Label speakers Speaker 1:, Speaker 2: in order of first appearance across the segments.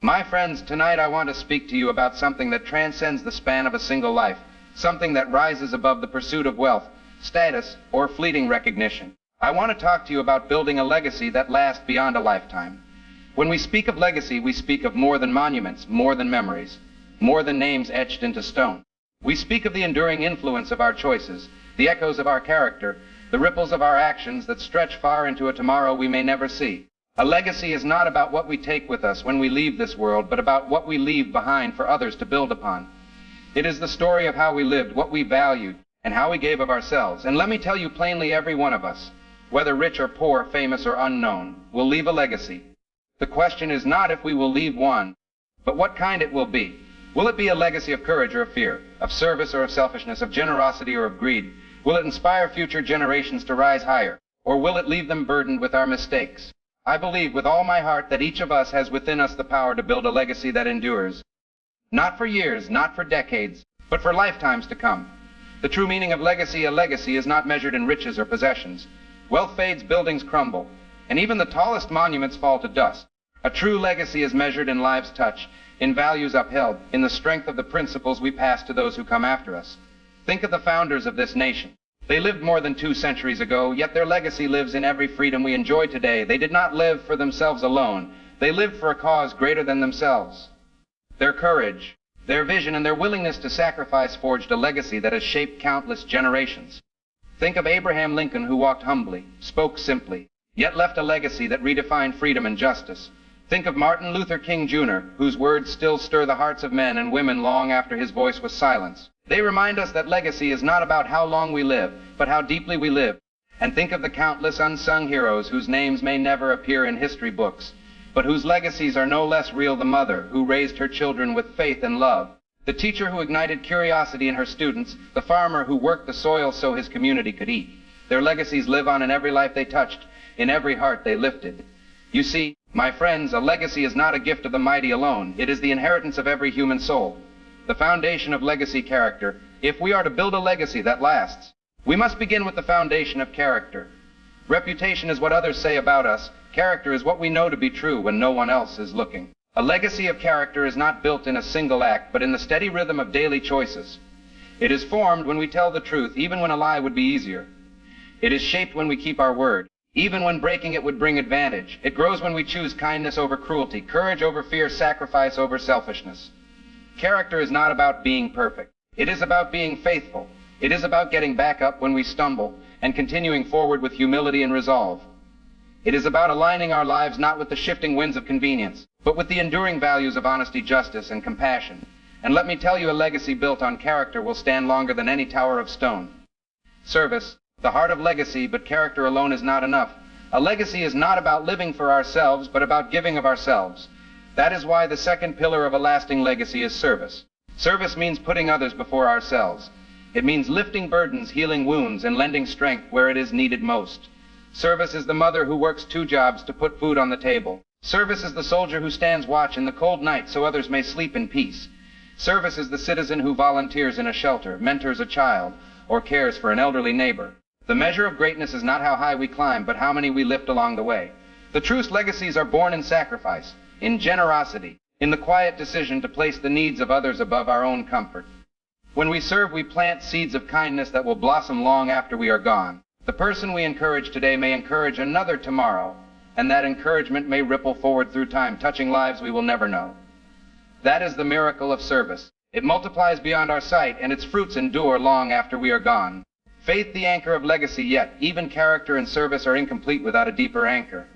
Speaker 1: My friends, tonight I want to speak to you about something that transcends the span of a single life, something that rises above the pursuit of wealth, status, or fleeting recognition. I want to talk to you about building a legacy that lasts beyond a lifetime. When we speak of legacy, we speak of more than monuments, more than memories, more than names etched into stone. We speak of the enduring influence of our choices, the echoes of our character, the ripples of our actions that stretch far into a tomorrow we may never see. A legacy is not about what we take with us when we leave this world, but about what we leave behind for others to build upon. It is the story of how we lived, what we valued, and how we gave of ourselves. And let me tell you plainly, every one of us, whether rich or poor, famous or unknown, will leave a legacy. The question is not if we will leave one, but what kind it will be. Will it be a legacy of courage or of fear, of service or of selfishness, of generosity or of greed? Will it inspire future generations to rise higher, or will it leave them burdened with our mistakes? I believe with all my heart that each of us has within us the power to build a legacy that endures. Not for years, not for decades, but for lifetimes to come. The true meaning of legacy, a legacy, is not measured in riches or possessions. Wealth fades, buildings crumble, and even the tallest monuments fall to dust. A true legacy is measured in lives touched, in values upheld, in the strength of the principles we pass to those who come after us. Think of the founders of this nation. They lived more than 2 centuries ago, yet their legacy lives in every freedom we enjoy today. They did not live for themselves alone. They lived for a cause greater than themselves. Their courage, their vision, and their willingness to sacrifice forged a legacy that has shaped countless generations. Think of Abraham Lincoln, who walked humbly, spoke simply, yet left a legacy that redefined freedom and justice. Think of Martin Luther King Jr., whose words still stir the hearts of men and women long after his voice was silenced. They remind us that legacy is not about how long we live, but how deeply we live. And think of the countless unsung heroes whose names may never appear in history books, but whose legacies are no less real. The mother who raised her children with faith and love, the teacher who ignited curiosity in her students, the farmer who worked the soil so his community could eat. Their legacies live on in every life they touched, in every heart they lifted. You see, my friends, a legacy is not a gift of the mighty alone. It is the inheritance of every human soul. The foundation of legacy, character. If we are to build a legacy that lasts, we must begin with the foundation of character. Reputation is what others say about us. Character is what we know to be true when no one else is looking. A legacy of character is not built in a single act, but in the steady rhythm of daily choices. It is formed when we tell the truth, even when a lie would be easier. It is shaped when we keep our word, even when breaking it would bring advantage. It grows when we choose kindness over cruelty, courage over fear, sacrifice over selfishness. Character is not about being perfect. It is about being faithful. It is about getting back up when we stumble and continuing forward with humility and resolve. It is about aligning our lives not with the shifting winds of convenience, but with the enduring values of honesty, justice, and compassion. And let me tell you, a legacy built on character will stand longer than any tower of stone. Service, the heart of legacy, but character alone is not enough. A legacy is not about living for ourselves, but about giving of ourselves. That is why the second pillar of a lasting legacy is service. Service means putting others before ourselves. It means lifting burdens, healing wounds, and lending strength where it is needed most. Service is the mother who works 2 jobs to put food on the table. Service is the soldier who stands watch in the cold night so others may sleep in peace. Service is the citizen who volunteers in a shelter, mentors a child, or cares for an elderly neighbor. The measure of greatness is not how high we climb, but how many we lift along the way. The truest legacies are born in sacrifice, in generosity, in the quiet decision to place the needs of others above our own comfort. When we serve, we plant seeds of kindness that will blossom long after we are gone. The person we encourage today may encourage another tomorrow, and that encouragement may ripple forward through time, touching lives we will never know. That is the miracle of service. It multiplies beyond our sight, and its fruits endure long after we are gone. Faith, the anchor of legacy, yet even character and service are incomplete without a deeper anchor.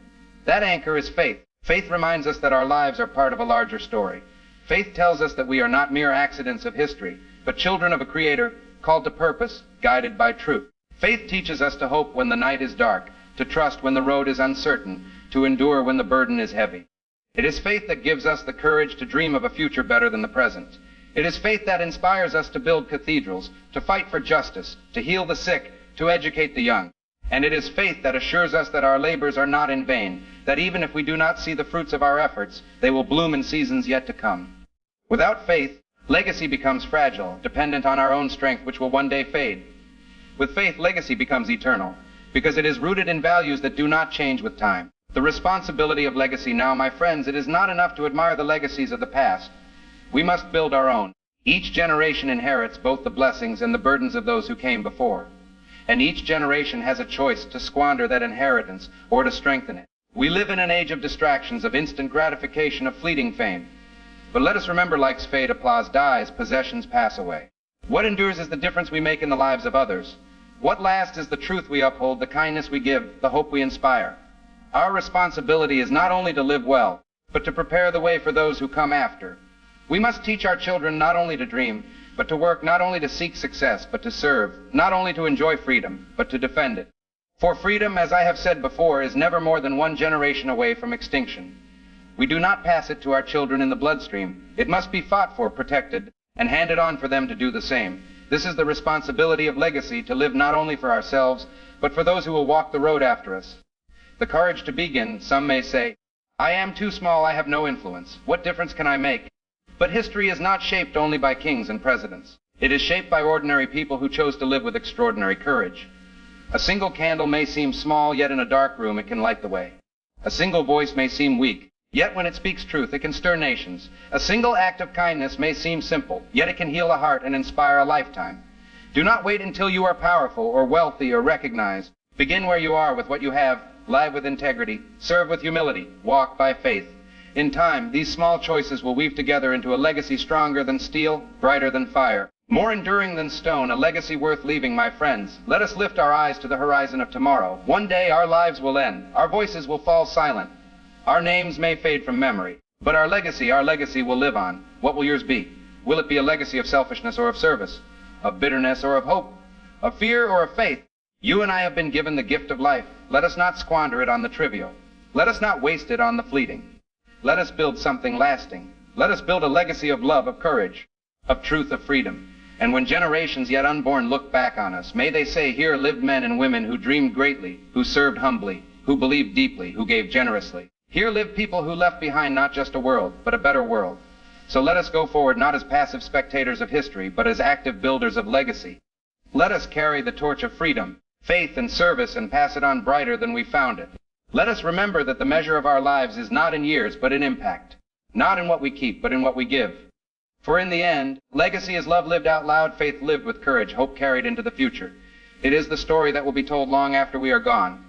Speaker 1: That anchor is faith. Faith reminds us that our lives are part of a larger story. Faith tells us that we are not mere accidents of history, but children of a Creator, called to purpose, guided by truth. Faith teaches us to hope when the night is dark, to trust when the road is uncertain, to endure when the burden is heavy. It is faith that gives us the courage to dream of a future better than the present. It is faith that inspires us to build cathedrals, to fight for justice, to heal the sick, to educate the young. And it is faith that assures us that our labors are not in vain, that even if we do not see the fruits of our efforts, they will bloom in seasons yet to come. Without faith, legacy becomes fragile, dependent on our own strength, which will one day fade. With faith, legacy becomes eternal, because it is rooted in values that do not change with time. The responsibility of legacy now, my friends, it is not enough to admire the legacies of the past. We must build our own. Each generation inherits both the blessings and the burdens of those who came before. And each generation has a choice to squander that inheritance or to strengthen it. We live in an age of distractions, of instant gratification, of fleeting fame. But let us remember, life's fade, applause dies, possessions pass away. What endures is the difference we make in the lives of others. What lasts is the truth we uphold, the kindness we give, the hope we inspire. Our responsibility is not only to live well, but to prepare the way for those who come after. We must teach our children not only to dream, but to work, not only to seek success, but to serve, not only to enjoy freedom, but to defend it. For freedom, as I have said before, is never more than one generation away from extinction. We do not pass it to our children in the bloodstream. It must be fought for, protected, and handed on for them to do the same. This is the responsibility of legacy, to live not only for ourselves, but for those who will walk the road after us. The courage to begin, some may say, I am too small, I have no influence. What difference can I make? But history is not shaped only by kings and presidents. It is shaped by ordinary people who chose to live with extraordinary courage. A single candle may seem small, yet in a dark room it can light the way. A single voice may seem weak, yet when it speaks truth it can stir nations. A single act of kindness may seem simple, yet it can heal a heart and inspire a lifetime. Do not wait until you are powerful or wealthy or recognized. Begin where you are with what you have. Live with integrity, serve with humility, walk by faith. In time, these small choices will weave together into a legacy stronger than steel, brighter than fire, more enduring than stone, a legacy worth leaving, my friends. Let us lift our eyes to the horizon of tomorrow. One day our lives will end, our voices will fall silent, our names may fade from memory, but our legacy will live on. What will yours be? Will it be a legacy of selfishness or of service, of bitterness or of hope, of fear or of faith? You and I have been given the gift of life. Let us not squander it on the trivial. Let us not waste it on the fleeting. Let us build something lasting. Let us build a legacy of love, of courage, of truth, of freedom. And when generations yet unborn look back on us, may they say, here lived men and women who dreamed greatly, who served humbly, who believed deeply, who gave generously. Here lived people who left behind not just a world, but a better world. So let us go forward not as passive spectators of history, but as active builders of legacy. Let us carry the torch of freedom, faith, and service, and pass it on brighter than we found it. Let us remember that the measure of our lives is not in years, but in impact. Not in what we keep, but in what we give. For in the end, legacy is love lived out loud, faith lived with courage, hope carried into the future. It is the story that will be told long after we are gone.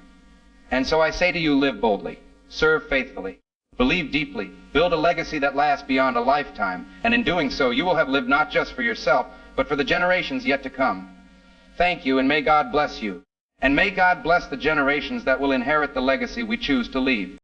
Speaker 1: And so I say to you, live boldly, serve faithfully, believe deeply, build a legacy that lasts beyond a lifetime, and in doing so you will have lived not just for yourself, but for the generations yet to come. Thank you, and may God bless you. And may God bless the generations that will inherit the legacy we choose to leave.